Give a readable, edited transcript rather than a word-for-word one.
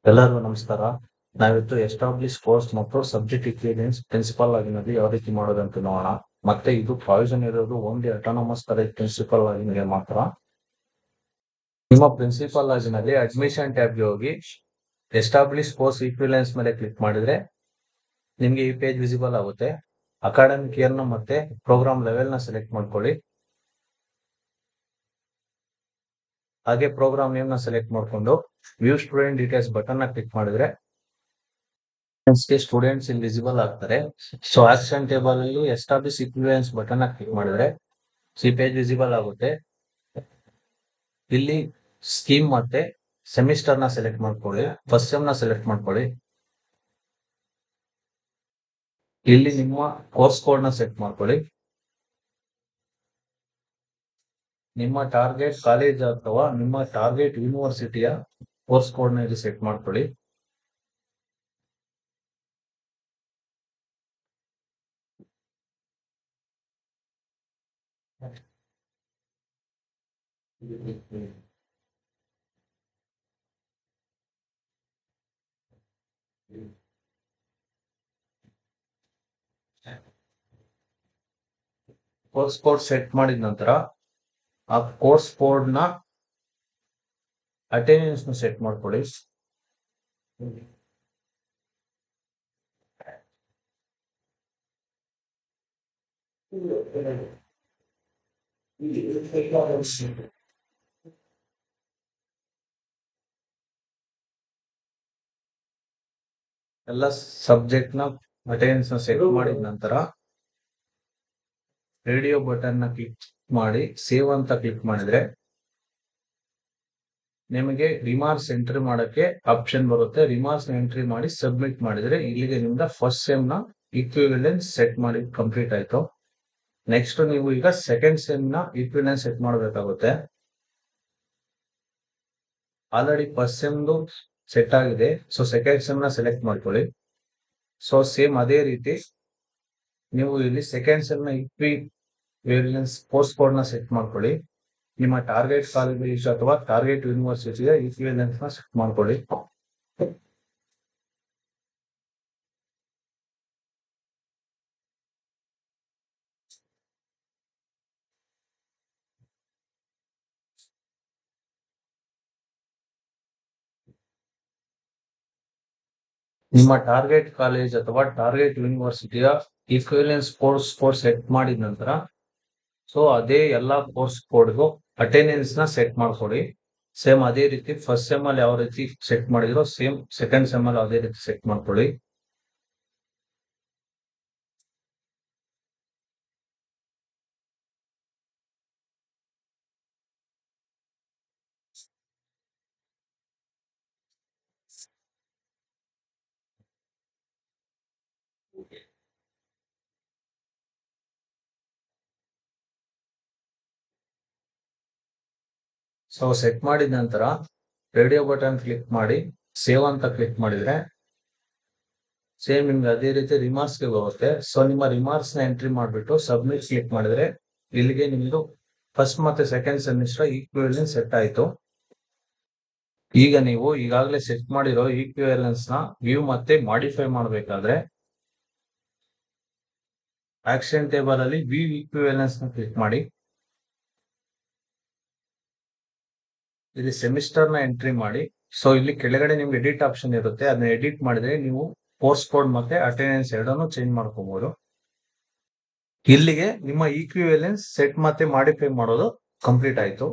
ಎಲ್ಲರಿಗೂ ನಮಸ್ಕಾರ. ನಾವಿತ್ತು establish course ಮತ್ತು ಸಬ್ಜೆಕ್ಟ್ ಇಕ್ವಿಲೆನ್ಸ್ ಪ್ರಿನ್ಸಿಪಲ್ ಆಗಿನಲ್ಲಿ ಯಾವ ರೀತಿ ಮಾಡೋದಂತ ನೋಡೋಣ. ಮತ್ತೆ ಇದು ಪ್ರಾವಿಷನ್ ಇರೋದು ಓನ್ಲಿ ಅಟಾನಮಸ್ ಕಾಲೇಜ್ ಪ್ರಿನ್ಸಿಪಲ್ ಆಗಿನಲ್ಲಿ ಮಾತ್ರ. ನಿಮ್ಮ ಪ್ರಿನ್ಸಿಪಲ್ ಆಗಿನಲ್ಲಿ ಅಡ್ಮಿಷನ್ ಟ್ಯಾಬ್ಗೆ ಹೋಗಿ ಎಸ್ಟಾಬ್ಲಿಷ್ ಕೋರ್ಸ್ ಇಕ್ವಿಲೆನ್ಸ್ ಮೇಲೆ ಕ್ಲಿಕ್ ಮಾಡಿದ್ರೆ ನಿಮ್ಗೆ ಈ ಪೇಜ್ ವಿಸಿಬಲ್ ಆಗುತ್ತೆ. ಅಕಾಡೆಮಿಕ್ ಇಯರ್ ನ ಮತ್ತೆ ಪ್ರೋಗ್ರಾಮ್ ಲೆವೆಲ್ ನ ಸೆಲೆಕ್ಟ್ ಮಾಡ್ಕೊಳ್ಳಿ. ಹಾಗೆ ಪ್ರೋಗ್ರಾಮ್ ನೇಮ್ ನ ಸೆಲೆಕ್ಟ್ ಮಾಡ್ಕೊಂಡು ವ್ಯೂ ಸ್ಟೂಡೆಂಟ್ ಡೀಟೇಲ್ಸ್ ಬಟನ್ ನ ಕ್ಲಿಕ್ ಮಾಡಿದ್ರೆ ಸ್ಟೂಡೆಂಟ್ಸ್ ಇಲ್ಲಿ ವಿಸಿಬಲ್ ಆಗ್ತಾರೆ. ಸೊ ಆಕ್ಷನ್ ಟೇಬಲ್ ಅಲ್ಲಿ ಎಸ್ಟಾಬ್ಲಿಷ್ ಇಕ್ವಿಲೆನ್ಸ್ ಬಟನ್ ನ ಕ್ಲಿಕ್ ಮಾಡಿದ್ರೆ ಈ ಪೇಜ್ ವಿಸಿಬಲ್ ಆಗುತ್ತೆ. ಇಲ್ಲಿ ಸ್ಕೀಮ್ ಮತ್ತೆ ಸೆಮಿಸ್ಟರ್ ನ ಸೆಲೆಕ್ಟ್ ಮಾಡ್ಕೊಳ್ಳಿ, ಫಸ್ಟ್ ಸೆಮ್ ನ ಸೆಲೆಕ್ಟ್ ಮಾಡ್ಕೊಳ್ಳಿ. ಇಲ್ಲಿ ನಿಮ್ಮ ಕೋರ್ಸ್ ಕೋಡ್ ನ ಸೆಟ್ ಮಾಡ್ಕೊಳ್ಳಿ. ನಿಮ್ಮ ಟಾರ್ಗೆಟ್ ಕಾಲೇಜ್ ಅಥವಾ ನಿಮ್ಮ ಟಾರ್ಗೆಟ್ ಯೂನಿವರ್ಸಿಟಿಯ ಕೋರ್ಸ್ ಕೋಡ್ ನ ಇಲ್ಲಿ ಸೆಟ್ ಮಾಡ್ಕೊಳ್ಳಿ. ಕೋರ್ಸ್ ಕೋಡ್ ಸೆಟ್ ಮಾಡಿದ ನಂತರ ಆ ಕೋರ್ಸ್ ಕೋಡ್ ನ ಅಟೆಂಡೆನ್ಸ್ ನ ಸೆಟ್ ಮಾಡ್ಕೊಳ್ಳಿ. ಎಲ್ಲ ಸಬ್ಜೆಕ್ಟ್ ನ ಅಟೆಂಡೆನ್ಸ್ ನ ಸೆಟ್ ಮಾಡಿದ ನಂತರ ರೇಡಿಯೋ ಬಟನ್ ನ ಕ್ಲಿಕ್ ಮಾಡಿ ಸೇವ್ ಅಂತ ಕ್ಲಿಕ್ ಮಾಡಿದ್ರೆ ನಿಮಗೆ ರಿಮಾರ್ಕ್ಸ್ ಎಂಟ್ರಿ ಮಾಡಕ್ಕೆ ಆಪ್ಷನ್ ಬರುತ್ತೆ. ರಿಮಾರ್ಕ್ಸ್ ಎಂಟ್ರಿ ಮಾಡಿ ಸಬ್ಮಿಟ್ ಮಾಡಿದ್ರೆ ಇಲ್ಲಿಗೆ ನಿಮ್ದ ಫಸ್ಟ್ ಸೆಮ್ ನ ಇಕ್ವಿವೆಲೆನ್ಸ್ ಸೆಟ್ ಮಾಡಿ ಕಂಪ್ಲೀಟ್ ಆಯ್ತು. ನೆಕ್ಸ್ಟ್ ನೀವು ಈಗ ಸೆಕೆಂಡ್ ಸೆಮ್ ನ ಇಕ್ವಿವೆಲೆನ್ಸ್ ಸೆಟ್ ಮಾಡಬೇಕಾಗುತ್ತೆ. ಆಲ್ರೆಡಿ ಫಸ್ಟ್ ಸೆಮ್ ಸೆಟ್ ಆಗಿದೆ. ಸೊ ಸೆಕೆಂಡ್ ಸೆಮ್ ನ ಸೆಲೆಕ್ಟ್ ಮಾಡ್ಕೊಳ್ಳಿ. ಸೊ ಸೇಮ್ ಅದೇ ರೀತಿ ನೀವು ಇಲ್ಲಿ ಸೆಕೆಂಡ್ ಸೆಮ್ ನ ಇಕ್ವಿವೆಲೆನ್ಸ್ ಕೋರ್ಸ್ ಕೋಡ್ ನ ಸೆಟ್ ಮಾಡ್ಕೊಳ್ಳಿ. ನಿಮ್ಮ ಟಾರ್ಗೆಟ್ ಕಾಲೇಜ್ ಅಥವಾ ಟಾರ್ಗೆಟ್ ಯೂನಿವರ್ಸಿಟಿಯ ಇಕ್ವಿವೆಲೆನ್ಸ್ ನ ಸೆಟ್ ಮಾಡ್ಕೊಳ್ಳಿ. ನಿಮ್ಮ ಟಾರ್ಗೆಟ್ ಕಾಲೇಜ್ ಅಥವಾ ಟಾರ್ಗೆಟ್ ಯೂನಿವರ್ಸಿಟಿಯ ಇಕ್ವಿವೆಲೆನ್ಸ್ ಕೋರ್ಸ್ ಕೋಡ್ ಸೆಟ್ ಮಾಡಿದ ನಂತರ ಸೊ ಅದೇ ಎಲ್ಲಾ ಕೋರ್ಸ್ ಕೋಡ್ಗೂ ಅಟೆಂಡೆನ್ಸ್ ನ ಸೆಟ್ ಮಾಡ್ಕೊಳ್ಳಿ. ಸೇಮ್ ಅದೇ ರೀತಿ ಫಸ್ಟ್ ಸೆಮ್ ಅಲ್ಲಿ ಯಾವ ರೀತಿ ಸೆಟ್ ಮಾಡಿದ್ರು ಸೇಮ್ ಸೆಕೆಂಡ್ ಸೆಮ್ ಅಲ್ಲಿ ಅದೇ ರೀತಿ ಸೆಟ್ ಮಾಡ್ಕೊಳ್ಳಿ. ಸೊ ಸೆಟ್ ಮಾಡಿದ ನಂತರ ರೇಡಿಯೋ ಬಟನ್ ಕ್ಲಿಕ್ ಮಾಡಿ ಸೇವ್ ಅಂತ ಕ್ಲಿಕ್ ಮಾಡಿದ್ರೆ ಸೇಮ್ ನಿಮ್ಗೆ ಅದೇ ರೀತಿ ರಿಮಾರ್ಕ್ಸ್ ಗೆ ಬರುತ್ತೆ. ಸೊ ನಿಮ್ಮ ರಿಮಾರ್ಕ್ಸ್ ನ ಎಂಟ್ರಿ ಮಾಡ್ಬಿಟ್ಟು ಸಬ್ಮಿಟ್ ಕ್ಲಿಕ್ ಮಾಡಿದ್ರೆ ಇಲ್ಲಿಗೆ ನಿಮ್ದು ಫಸ್ಟ್ ಮತ್ತೆ ಸೆಕೆಂಡ್ ಸೆಮಿಸ್ಟರ್ ಈಕ್ವಿವೆಲೆನ್ಸ್ ಸೆಟ್ ಆಯ್ತು. ಈಗ ನೀವು ಈಗಾಗಲೇ ಸೆಟ್ ಮಾಡಿರೋ ಈಕ್ವಿವೆಲೆನ್ಸ್ ನ ವ್ಯೂ ಮತ್ತೆ ಮಾಡಿಫೈ ಮಾಡಬೇಕಾದ್ರೆ ಆಕ್ಷನ್ ಟೇಬಲ್ ಅಲ್ಲಿ ವ್ಯೂ ಈಕ್ವಿವೆಲೆನ್ಸ್ ನ ಕ್ಲಿಕ್ ಮಾಡಿ. ಇಲ್ಲಿ ಸೆಮಿಸ್ಟರ್ ನ ಎಂಟ್ರಿ ಮಾಡಿ. ಸೊ ಇಲ್ಲಿ ಕೆಳಗಡೆ ನಿಮ್ಗೆ ಎಡಿಟ್ ಆಪ್ಷನ್ ಇರುತ್ತೆ. ಅದನ್ನ ಎಡಿಟ್ ಮಾಡಿದ್ರೆ ನೀವು ಕೋರ್ಸ್ ಕೋಡ್ ಮತ್ತೆ ಅಟೆಂಡೆನ್ಸ್ ಎರಡನ್ನು ಚೇಂಜ್ ಮಾಡ್ಕೋಬಹುದು. ಇಲ್ಲಿಗೆ ನಿಮ್ಮ ಈಕ್ವಿವೆಲೆನ್ಸ್ ಸೆಟ್ ಮತ್ತೆ ಮಾಡಿಫೈ ಮಾಡೋದು ಕಂಪ್ಲೀಟ್ ಆಯ್ತು.